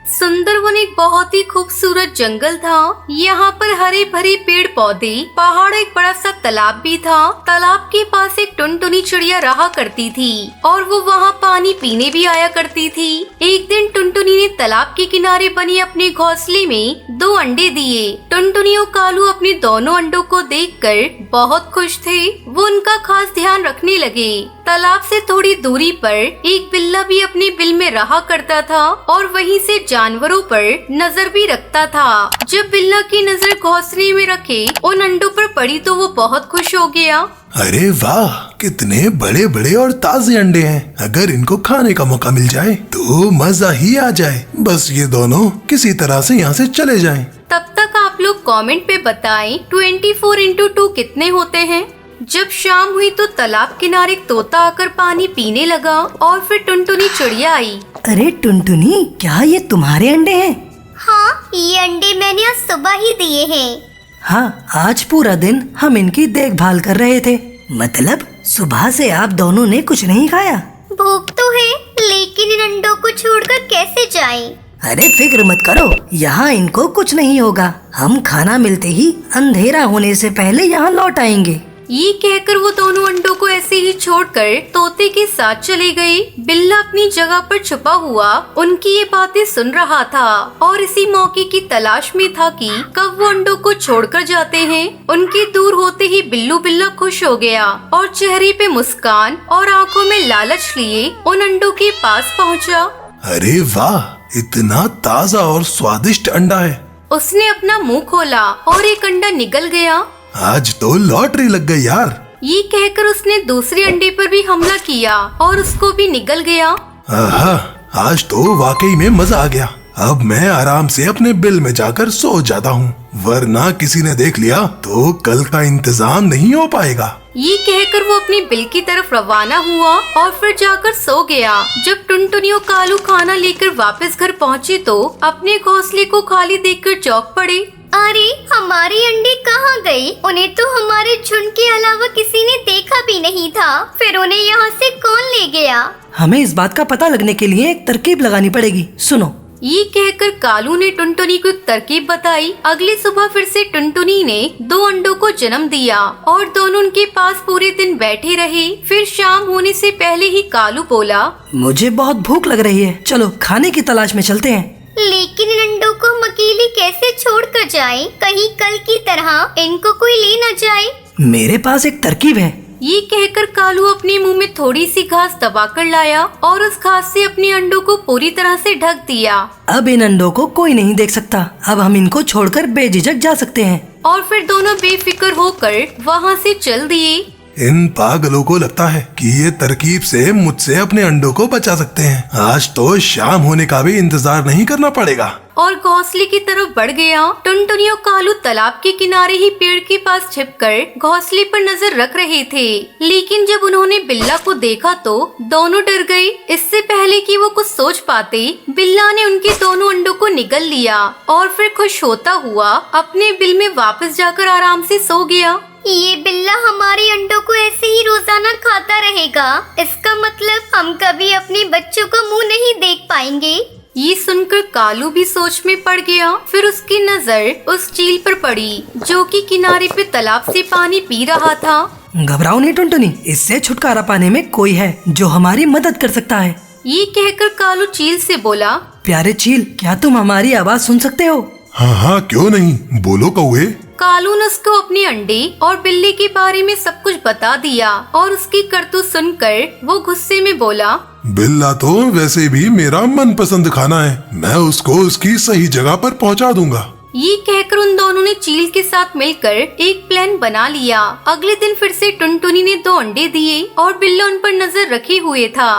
सुंदरवन एक बहुत ही खूबसूरत जंगल था। यहाँ पर हरे भरे पेड़ पौधे, पहाड़, एक बड़ा सा तालाब भी था। तालाब के पास एक टुनटुनी चिड़िया रहा करती थी और वो वहाँ पानी पीने भी आया करती थी। एक दिन टुनटुनी ने तालाब के किनारे बने अपने घोंसले में 2 अंडे दिए। टुनटुनी और कालू अपने दोनों अंडों को देखकर बहुत खुश थे। वो उनका खास ध्यान रखने लगे। तालाब से थोड़ी दूरी पर एक बिल्ला भी अपने बिल में रहा करता था और वहीं से जानवरों पर नजर भी रखता था। जब बिल्ला की नजर घोंसले में रखे उन अंडों पर पड़ी तो वो बहुत खुश हो गया। अरे वाह, कितने बड़े बड़े और ताजे अंडे हैं। अगर इनको खाने का मौका मिल जाए तो मजा ही आ जाए। बस ये दोनों किसी तरह से यहाँ से चले जाएं। तब तक आप लोग कमेंट पे बताएं 24x2 कितने होते हैं। जब शाम हुई तो तालाब किनारे एक तोता आकर पानी पीने लगा और फिर टुनटुनी चिड़िया आई। अरे टुनटुनी, क्या ये तुम्हारे अंडे हैं? हाँ, ये अंडे मैंने आज सुबह ही दिए हैं। हाँ, आज पूरा दिन हम इनकी देखभाल कर रहे थे। मतलब सुबह से आप दोनों ने कुछ नहीं खाया? भूख तो है, लेकिन इन अंडों को छोड़कर कैसे जाएं? अरे फिक्र मत करो, यहाँ इनको कुछ नहीं होगा। हम खाना मिलते ही अंधेरा होने से पहले यहाँ लौट आएंगे। ये कहकर वो दोनों अंडों को ऐसे ही छोड़कर तोते के साथ चले गए। बिल्ला अपनी जगह पर छुपा हुआ उनकी ये बातें सुन रहा था और इसी मौके की तलाश में था कि कब वो अंडों को छोड़कर जाते हैं। उनके दूर होते ही बिल्लू बिल्ला खुश हो गया और चेहरे पे मुस्कान और आंखों में लालच लिए उन अंडों के पास पहुँचा। अरे वाह, इतना ताजा और स्वादिष्ट अंडा है। उसने अपना मुंह खोला और एक अंडा निगल गया। आज तो लॉटरी लग गई यार। ये कहकर उसने दूसरे अंडे पर भी हमला किया और उसको भी निगल गया। आहा, आज तो वाकई में मजा आ गया। अब मैं आराम से अपने बिल में जाकर सो जाता हूँ, वरना किसी ने देख लिया तो कल का इंतजाम नहीं हो पाएगा। ये कहकर वो अपने बिल की तरफ रवाना हुआ और फिर जाकर सो गया। जब टुनटुनी और कालू खाना लेकर वापस घर पहुँचे तो अपने घोंसले को खाली देखकर चौंक पड़े। अरे, हमारे अंडे कहाँ गए? उन्हें तो हमारे झुंड के अलावा किसी ने देखा भी नहीं था। फिर उन्हें यहाँ से कौन ले गया? हमें इस बात का पता लगने के लिए एक तरकीब लगानी पड़ेगी। सुनो। ये कहकर कालू ने टुनटुनी को एक तरकीब बताई। अगली सुबह फिर से टुनटुनी ने 2 अंडों को जन्म दिया और दोनों उनके पास पूरे दिन बैठे रहे। फिर शाम होने से पहले ही कालू बोला, मुझे बहुत भूख लग रही है, चलो खाने की तलाश में चलते हैं। लेकिन इन अंडों को हम अकेले कैसे छोड़कर जाएं? कहीं कल की तरह इनको कोई ले न जाए। मेरे पास एक तरकीब है। ये कहकर कालू अपने मुंह में थोड़ी सी घास दबाकर लाया और उस घास से अपने अंडों को पूरी तरह से ढक दिया। अब इन अंडों को कोई नहीं देख सकता। अब हम इनको छोड़कर बेझिझक जा सकते हैं। और फिर दोनों बेफिक्र होकर वहाँ से चल दिए। इन पागलों को लगता है कि ये तरकीब से मुझसे अपने अंडों को बचा सकते हैं। आज तो शाम होने का भी इंतजार नहीं करना पड़ेगा। और घोंसले की तरफ बढ़ गया। टुनटुनी और कालू तालाब के किनारे ही पेड़ के पास छिपकर घोंसले पर नजर रख रहे थे। लेकिन जब उन्होंने बिल्ला को देखा तो दोनों डर गए। इससे पहले कि वो कुछ सोच पाते, बिल्ला ने उनके दोनों अंडों को निगल लिया और फिर खुश होता हुआ अपने बिल में वापस जाकर आराम से सो गया। ये बिल्ला हमारे अंडों को ऐसे ही रोजाना खाता रहेगा। इसका मतलब हम कभी अपने बच्चों का मुंह नहीं देख पाएंगे। ये सुनकर कालू भी सोच में पड़ गया। फिर उसकी नजर उस चील पर पड़ी जो कि किनारे पे तालाब से पानी पी रहा था। घबराओ नहीं टुनटुनी, इससे छुटकारा पाने में कोई है जो हमारी मदद कर सकता है। ये कहकर कालू चील से बोला, प्यारे चील, क्या तुम हमारी आवाज सुन सकते हो? हाँ हाँ, क्यों नहीं, बोलो कौए। कालू ने उसको अपने अंडे और बिल्ली के बारे में सब कुछ बता दिया और उसकी करतूत सुनकर वो गुस्से में बोला, बिल्ला तो वैसे भी मेरा मनपसंद खाना है, मैं उसको उसकी सही जगह पर पहुंचा दूंगा। ये कहकर उन दोनों ने चील के साथ मिलकर एक प्लान बना लिया। अगले दिन फिर से टुनटुनी ने 2 अंडे दिए और बिल्ला उन पर नजर रखे हुए था।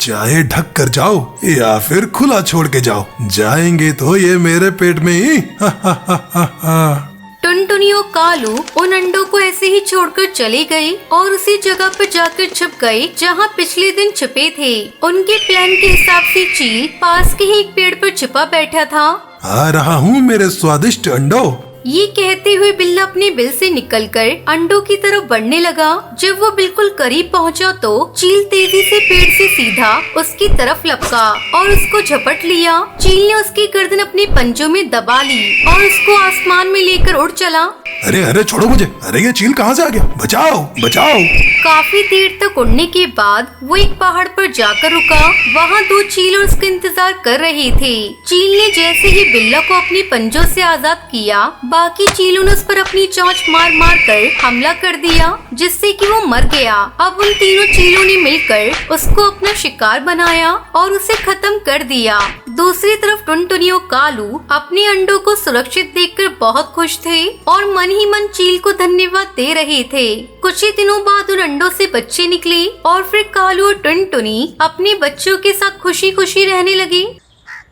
चाहे ढक कर जाओ या फिर खुला छोड़ के जाओ, जाएंगे तो ये मेरे पेट में ही। हा हा हा हा हा। टुनटुनी और कालू उन अंडों को ऐसे ही छोड़कर चले गए और उसी जगह पर जाकर छुप गए जहां पिछले दिन छुपे थे। उनके प्लान के हिसाब से चील पास के ही एक पेड़ पर छुपा बैठा था। आ रहा हूँ मेरे स्वादिष्ट अंडों। ये कहते हुए बिल्ला अपने बिल से निकलकर अंडों की तरफ बढ़ने लगा। जब वो बिल्कुल करीब पहुंचा तो चील तेजी से पेड़ से सीधा उसकी तरफ लपका और उसको झपट लिया। चील ने उसकी गर्दन अपने पंजों में दबा ली और उसको आसमान में लेकर उड़ चला। अरे अरे छोड़ो मुझे, अरे ये चील कहाँ से आ गया, बचाओ बचाओ। काफी देर तक उड़ने के बाद वो एक पहाड़ पर जाकर रुका। वहाँ दो चील उसका इंतजार कर रहे थे। चील ने जैसे ही बिल्ला को अपने पंजों से आजाद किया, बाकी चीलों ने उस पर अपनी चोंच मार मार कर हमला कर दिया, जिससे कि वो मर गया। अब उन तीनों चीलों ने मिलकर उसको अपना शिकार बनाया और उसे खत्म कर दिया। दूसरी तरफ टुनटुनी और कालू अपने अंडों को सुरक्षित देखकर बहुत खुश थे और मन ही मन चील को धन्यवाद दे रहे थे। कुछ ही दिनों बाद उन अंडों से बच्चे निकले और फिर कालू और टुनटुनी अपने बच्चों के साथ खुशी खुशी रहने लगे।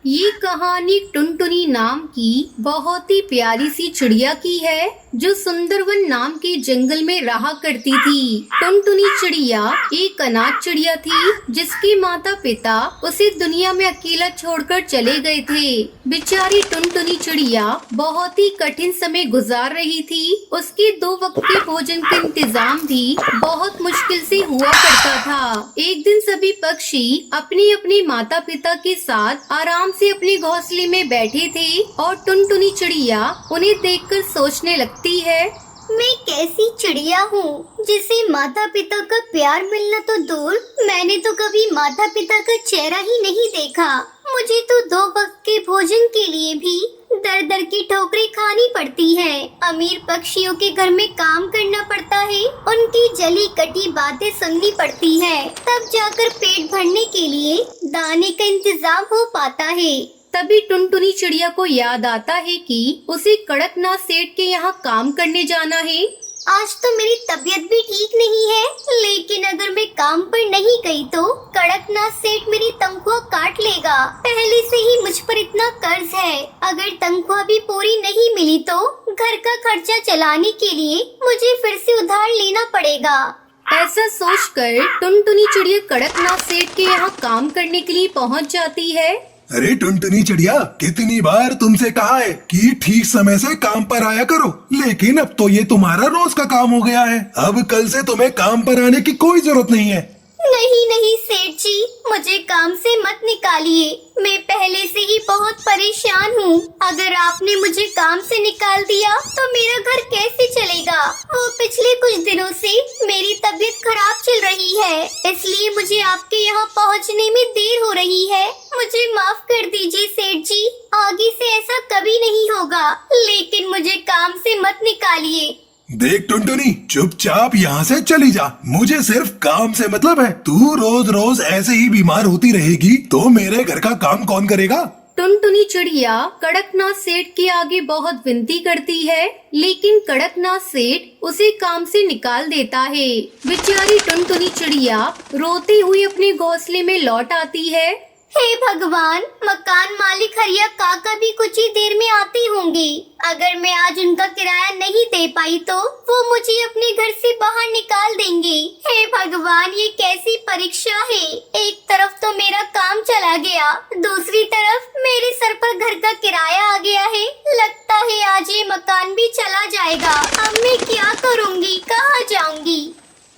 ये कहानी टुनटुनी नाम की बहुत ही प्यारी सी चिड़िया की है, जो सुंदरवन नाम के जंगल में रहा करती थी। टुनटुनी चिड़िया एक अनाथ चिड़िया थी, जिसके माता पिता उसे दुनिया में अकेला छोड़कर चले गए थे। बेचारी टुनटुनी चिड़िया बहुत ही कठिन समय गुजार रही थी। उसके 2 वक्त के भोजन का इंतजाम भी बहुत मुश्किल से हुआ करता था। एक दिन सभी पक्षी अपने अपने माता पिता के साथ आराम से अपने घोंसले में बैठे थे और टुनटुनी चिड़िया उन्हें देखकर सोचने लगती है, मैं कैसी चिड़िया हूँ जिसे माता पिता का प्यार मिलना तो दूर, मैंने तो कभी माता पिता का चेहरा ही नहीं देखा। मुझे तो 2 वक्त के भोजन के लिए भी दर दर की ठोकरें खानी पड़ती है। अमीर पक्षियों के घर में काम करना पड़ता है, उनकी जली कटी बातें सुननी पड़ती है, तब जाकर पेट भरने के लिए दाने का इंतजाम हो पाता है। तभी टुनटुनी चिड़िया को याद आता है कि उसे कड़कनाथ सेठ के यहाँ काम करने जाना है। आज तो मेरी तबीयत भी ठीक नहीं है, लेकिन अगर मैं काम पर नहीं गई तो कड़कनाथ सेठ मेरी तनख्वाह काट लेगा। पहले से ही मुझ पर इतना कर्ज है, अगर तनख्वाह भी पूरी नहीं मिली तो घर का खर्चा चलाने के लिए मुझे फिर से उधार लेना पड़ेगा। ऐसा सोचकर टुनटुनी चिड़िया कड़कनाथ सेठ के यहाँ काम करने के लिए पहुँच जाती है। अरे टुनटुनी चिड़िया, कितनी बार तुमसे कहा है कि ठीक समय से काम पर आया करो, लेकिन अब तो ये तुम्हारा रोज का काम हो गया है। अब कल से तुम्हें काम पर आने की कोई जरूरत नहीं है। नहीं नहीं सेठ जी, मुझे काम से मत निकालिए, मैं पहले से ही बहुत परेशान हूँ। अगर आपने मुझे काम से निकाल दिया तो मेरा घर कैसे चलेगा। वो पिछले कुछ दिनों से मेरी तबीयत खराब चल रही है, इसलिए मुझे आपके यहाँ पहुँचने में देर हो रही है। मुझे माफ कर दीजिए सेठ जी, आगे से ऐसा कभी नहीं होगा, लेकिन मुझे काम से मत निकालिए। देख टुनटुनी, चुपचाप यहाँ से चली जा, मुझे सिर्फ काम से मतलब है। तू रोज रोज ऐसे ही बीमार होती रहेगी तो मेरे घर का काम कौन करेगा। टुनटुनी चिड़िया कड़कनाथ सेठ के आगे बहुत विनती करती है, लेकिन कड़कनाथ सेठ उसे काम से निकाल देता है। बेचारी टुनटुनी चिड़िया रोती हुई अपने घोंसले में लौट आती है। हे भगवान, मकान मालिक हरिया काका भी कुछ ही देर में आते होंगे। अगर मैं आज उनका किराया नहीं दे पाई तो वो मुझे अपने घर से बाहर निकाल देंगे। हे भगवान, ये कैसी परीक्षा है। एक तरफ तो मेरा काम चला गया, दूसरी तरफ मेरे सर पर घर का किराया आ गया है। लगता है आज ये मकान भी चला जाएगा। अब मैं क्या करूँगी, कहाँ जाऊँगी।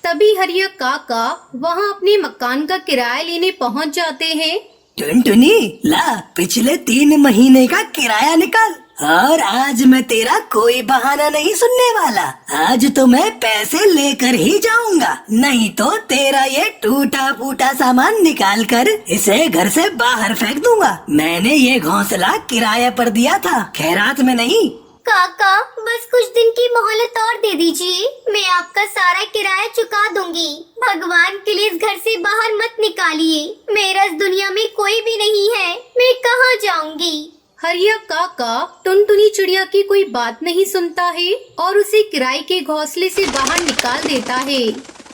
तभी हरिया काका वहाँ अपने मकान का किराया लेने पहुँच जाते हैं। टुनटुनी, ला पिछले 3 महीने का किराया निकाल, और आज मैं तेरा कोई बहाना नहीं सुनने वाला। आज तो मैं पैसे लेकर ही जाऊंगा, नहीं तो तेरा ये टूटा फूटा सामान निकाल कर इसे घर से बाहर फेंक दूंगा। मैंने ये घोंसला किराए पर दिया था, खैरात में नहीं। काका, बस कुछ दिन की मोहलत और दे दीजिए, मैं आपका सारा किराया चुका दूंगी। भगवान के लिए इस घर से बाहर मत निकालिए, मेरा इस दुनिया में कोई भी नहीं है, मैं कहाँ जाऊंगी। हरिया काका टुनटुनी चिड़िया की कोई बात नहीं सुनता है और उसे किराए के घोंसले से बाहर निकाल देता है।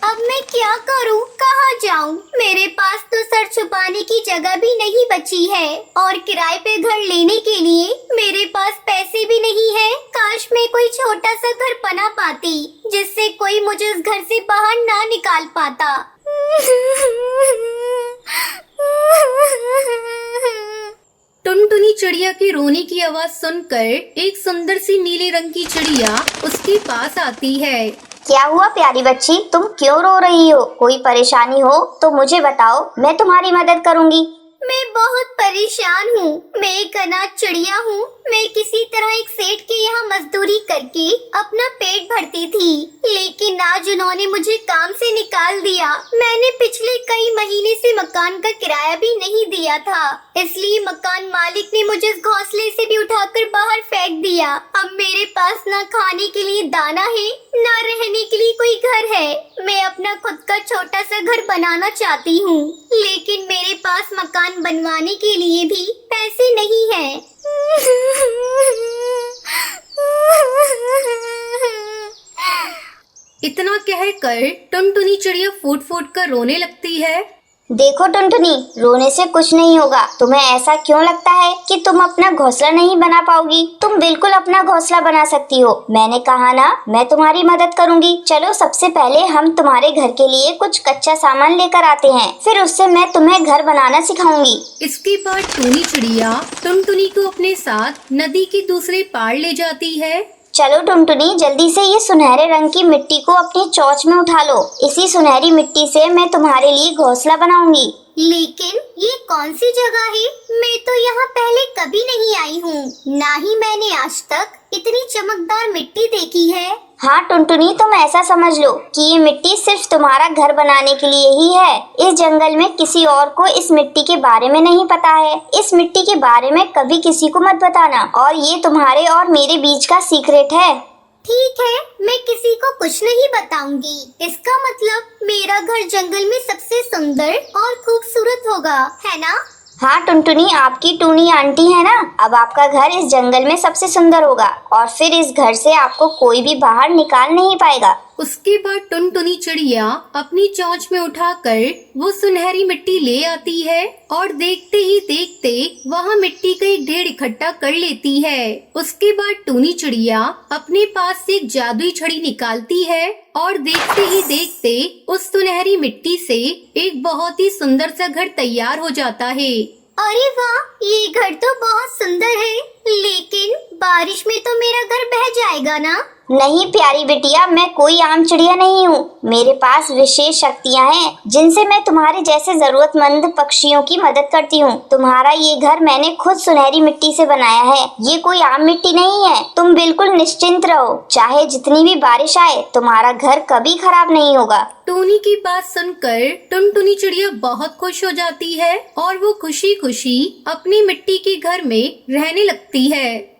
अब मैं क्या करूं, कहाँ जाऊं? मेरे पास तो सर छुपाने की जगह भी नहीं बची है और किराए पे घर लेने के लिए मेरे पास पैसे भी नहीं है। काश मैं कोई छोटा सा घर बना पाती जिससे कोई मुझे उस घर से बाहर ना निकाल पाता। टुनटुनी चिड़िया के रोने की आवाज सुनकर एक सुंदर सी नीले रंग की चिड़िया उसके पास आती है। क्या हुआ प्यारी बच्ची, तुम क्यों रो रही हो? कोई परेशानी हो तो मुझे बताओ, मैं तुम्हारी मदद करूंगी। मैं बहुत परेशान हूँ। मैं एक अनाथ चिड़िया हूँ। मैं किसी तरह एक सेठ के यहाँ मजदूरी करके अपना पेट भरती थी, लेकिन आज उन्होंने मुझे काम से निकाल दिया। मैंने पिछले कई महीने से मकान का किराया भी नहीं दिया था, इसलिए मकान मालिक ने मुझे इस घोंसले से भी उठाकर बाहर फेंक दिया। अब मेरे पास ना खाने के लिए दाना है, ना रहने के लिए कोई घर है। मैं अपना खुद का छोटा सा घर बनाना चाहती हूँ, लेकिन मेरे पास मकान बनवाने के लिए भी पैसे नहीं हैं। इतना कहकर टुनटुनी चिड़िया फूट फूट कर रोने लगती है। देखो टुनटुनी, रोने से कुछ नहीं होगा। तुम्हें ऐसा क्यों लगता है कि तुम अपना घोंसला नहीं बना पाओगी? तुम बिल्कुल अपना घोंसला बना सकती हो। मैंने कहा ना, मैं तुम्हारी मदद करूंगी। चलो सबसे पहले हम तुम्हारे घर के लिए कुछ कच्चा सामान लेकर आते हैं, फिर उससे मैं तुम्हें घर बनाना सिखाऊंगी। इसके बाद टूनी चिड़िया टुनटुनी को अपने साथ नदी के दूसरे पार ले जाती है। चलो टुनटुनी, जल्दी से ये सुनहरे रंग की मिट्टी को अपनी चोंच में उठा लो। इसी सुनहरी मिट्टी से मैं तुम्हारे लिए घोंसला बनाऊंगी। लेकिन ये कौन सी जगह है? मैं तो यहाँ पहले कभी नहीं आई हूँ, ना ही मैंने आज तक इतनी चमकदार मिट्टी देखी है। हाँ टुनटुनी, तुम ऐसा समझ लो कि ये मिट्टी सिर्फ तुम्हारा घर बनाने के लिए ही है। इस जंगल में किसी और को इस मिट्टी के बारे में नहीं पता है। इस मिट्टी के बारे में कभी किसी को मत बताना, और ये तुम्हारे और मेरे बीच का सीक्रेट है। ठीक है, मैं किसी को कुछ नहीं बताऊंगी। इसका मतलब मेरा घर जंगल में सबसे सुंदर और खूबसूरत होगा, है ना? हाँ टुनटुनी, आपकी टूनी आंटी है ना, अब आपका घर इस जंगल में सबसे सुंदर होगा, और फिर इस घर से आपको कोई भी बाहर निकाल नहीं पाएगा। उसके बाद टुनटुनी चिड़िया अपनी चोंच में उठाकर वो सुनहरी मिट्टी ले आती है और देखते ही देखते वहाँ मिट्टी का एक ढेर इकट्ठा कर लेती है। उसके बाद टूनी चिड़िया अपने पास से एक जादुई छड़ी निकालती है और देखते ही देखते उस सुनहरी मिट्टी से एक बहुत ही सुंदर सा घर तैयार हो जाता है। अरे वाह, ये घर तो बहुत सुंदर है, लेकिन बारिश में तो मेरा घर बह जाएगा ना? नहीं प्यारी बिटिया, मैं कोई आम चिड़िया नहीं हूँ। मेरे पास विशेष शक्तियाँ हैं, जिनसे मैं तुम्हारे जैसे जरूरतमंद पक्षियों की मदद करती हूँ। तुम्हारा ये घर मैंने खुद सुनहरी मिट्टी से बनाया है, ये कोई आम मिट्टी नहीं है। तुम बिल्कुल निश्चिंत रहो, चाहे जितनी भी बारिश आए, तुम्हारा घर कभी खराब नहीं होगा। टूनी की बात सुनकर टुनटुनी चिड़िया बहुत खुश हो जाती है और वो खुशी खुशी अपनी मिट्टी के घर में रहने लगती है।